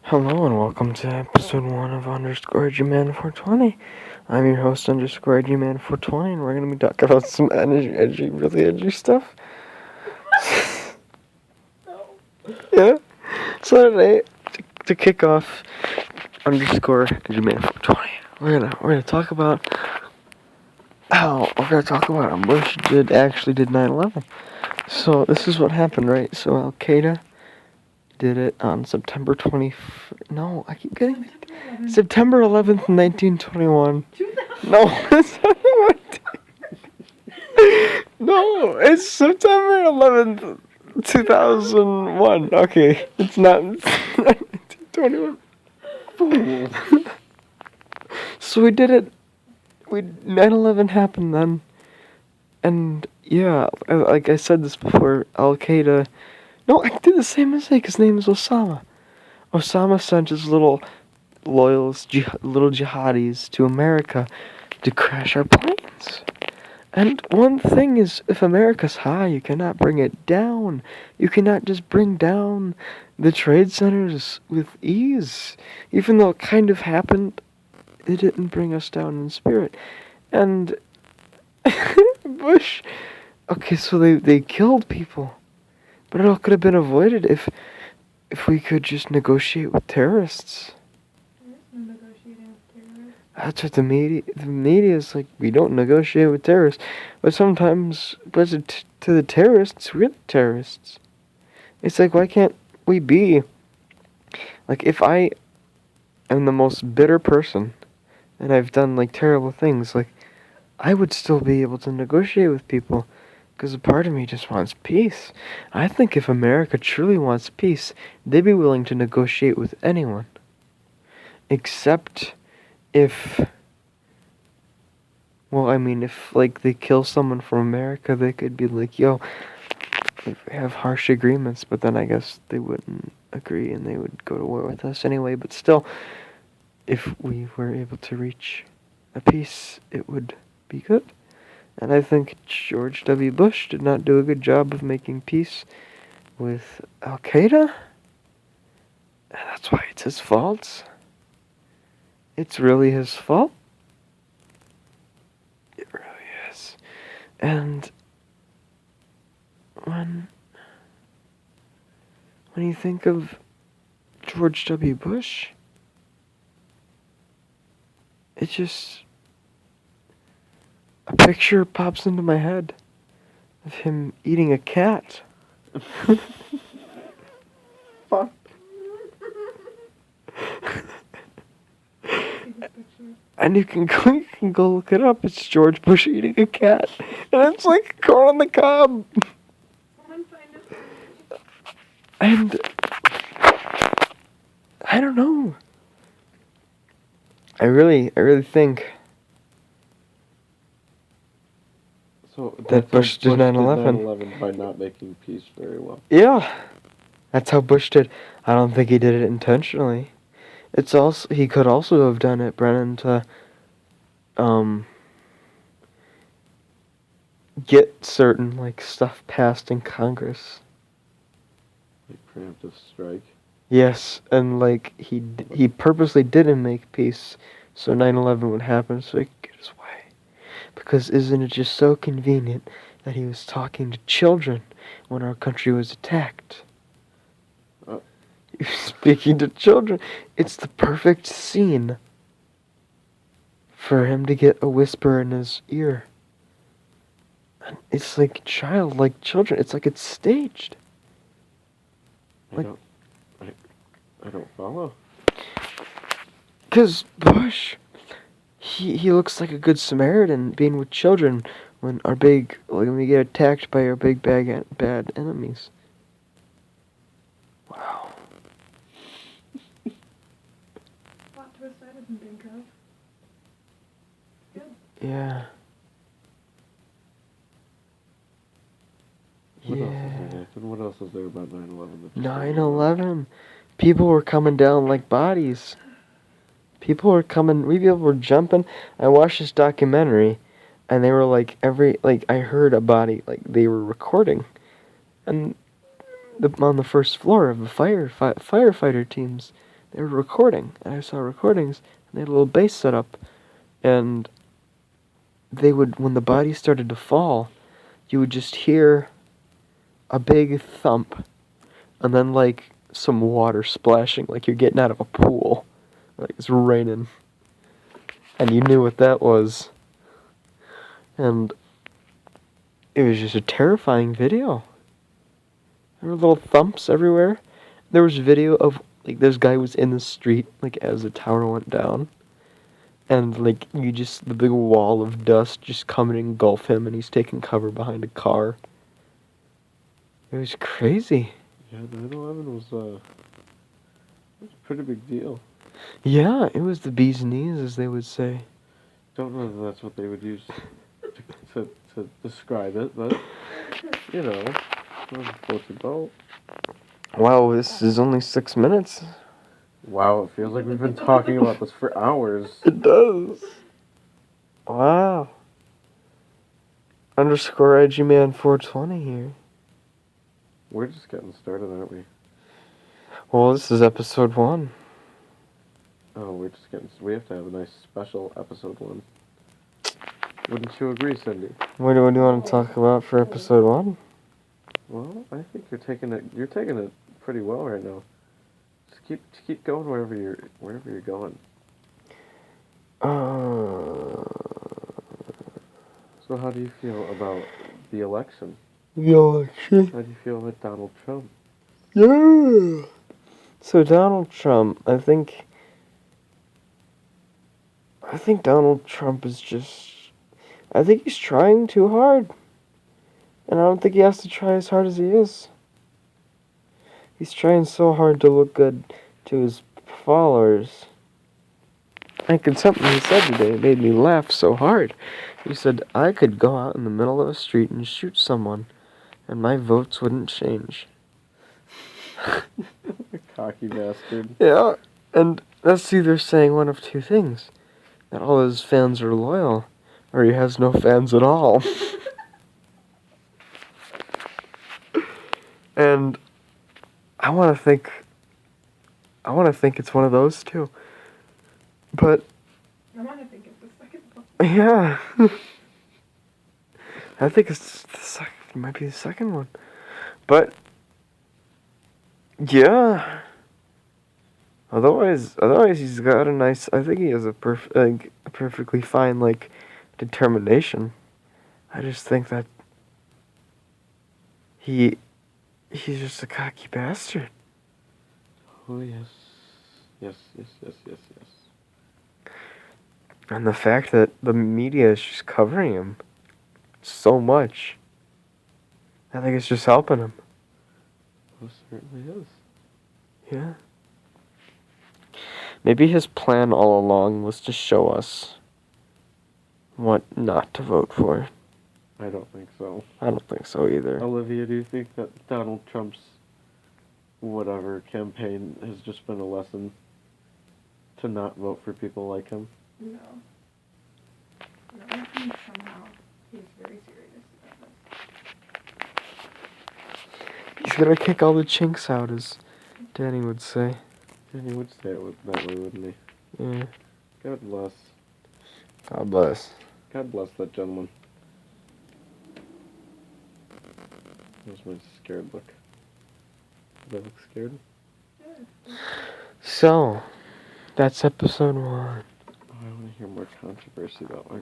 Hello and welcome to episode 1 of underscore edgy man 420. I'm your host underscore edgy man 420, and we're going to be talking about some really edgy stuff. Yeah. So today, to kick off underscore edgy man 420, we're gonna talk about how Bush actually did 9/11. So this is what happened, right? So Al Qaeda did it on September 20. No, I keep getting September 11th, 1921. No, it's not what. No, it's September 11th, 2001. Okay, it's not 1921. So we did it. 9/11 happened then, and yeah, like I said this before, Al Qaeda. No, I did the same mistake. His name is Osama. Osama sent his little loyalist, little jihadis to America to crash our planes. And one thing is, if America's high, you cannot bring it down. You cannot just bring down the trade centers with ease. Even though it kind of happened, it didn't bring us down in spirit. And Bush, okay, so they killed people. But it all could have been avoided if we could just negotiate with terrorists. There is no negotiating with terrorists. That's what the media is like. We don't negotiate with terrorists, but sometimes, to the terrorists, we're the terrorists. It's like, why can't we be like, if I am the most bitter person and I've done like terrible things, like I would still be able to negotiate with people. Because a part of me just wants peace. I think if America truly wants peace, they'd be willing to negotiate with anyone. Except if, if like they kill someone from America, they could be like, yo, we have harsh agreements, but then I guess they wouldn't agree and they would go to war with us anyway. But still, if we were able to reach a peace, it would be good. And I think George W. Bush did not do a good job of making peace with Al Qaeda. And that's why it's his fault. It's really his fault. It really is. And when you think of George W. Bush, it just, a picture pops into my head of him eating a cat. Fuck. And you can go look it up. It's George Bush eating a cat, and it's like corn on the cob. Someone find it. And I don't know. I really think. So that Bush did 9/11. 9/11 by not making peace very well. Yeah, that's how Bush did. I don't think he did it intentionally. It's also, he could also have done it, Brennan, to get certain like stuff passed in Congress. Like preemptive strike. Yes, and like he purposely didn't make peace, so 9/11 would happen, so he could get his way. Because isn't it just so convenient that he was talking to children when our country was attacked? He was speaking to children. It's the perfect scene for him to get a whisper in his ear. And it's like childlike children. It's like it's staged. I don't follow. Because Bush, he looks like a good Samaritan being with children when we get attacked by our big bad enemies. Wow. Plot twist I didn't think of. Good. Yeah. What else is there about 9/11? 9/11. People were coming down like bodies. People were jumping. I watched this documentary, and they were like, I heard a body, like they were recording, and on the first floor of the firefighter teams, they were recording, and I saw recordings, and they had a little bass set up, and they would, when the body started to fall, you would just hear a big thump, and then like some water splashing, like you're getting out of a pool, like it's raining, and you knew what that was, and it was just a terrifying video. There were little thumps everywhere. There was video of, like, this guy was in the street, like, as the tower went down. And, like, the big wall of dust just come and engulf him, and he's taking cover behind a car. It was crazy. Yeah, 9/11 was a pretty big deal. Yeah, it was the bee's knees, as they would say. Don't know if that's what they would use to describe it, but, you know, it floats your boat. Wow, this is only 6 minutes. Wow, it feels like we've been talking about this for hours. It does. Wow. Underscore edgy man 420 here. We're just getting started, aren't we? Well, this is episode 1. Oh, we have to have a nice special episode 1. Wouldn't you agree, Cindy? What do you want to talk about for episode 1? Well, I think you're taking it pretty well right now. Just keep going wherever you're going. So how do you feel about the election? The election? How do you feel about Donald Trump? Yeah. So Donald Trump, I think Donald Trump is I think he's trying too hard. And I don't think he has to try as hard as he is. He's trying so hard to look good to his followers. I think something he said today made me laugh so hard. He said, I could go out in the middle of a street and shoot someone, and my votes wouldn't change. Cocky bastard. Yeah, and that's either saying one of two things. That all his fans are loyal, or he has no fans at all. And I want to think it's one of those two. But I want to think it's the second one. yeah, I think it might be the second one. But yeah, otherwise he's got a nice. I think he has a perfectly fine determination. I just think that he's just a cocky bastard. Oh, yes. Yes. And the fact that the media is just covering him so much, I think it's just helping him. It certainly is. Yeah. Maybe his plan all along was to show us what not to vote for. I don't think so. I don't think so either. Olivia, do you think that Donald Trump's whatever campaign has just been a lesson to not vote for people like him? No. I think somehow he's very serious about this. He's gonna kick all the chinks out, as Danny would say. And he would say it that way, wouldn't he? Yeah. God bless. God bless. God bless that gentleman. That was my scared look. Did I look scared? So, that's episode 1. Oh, I want to hear more controversy, though.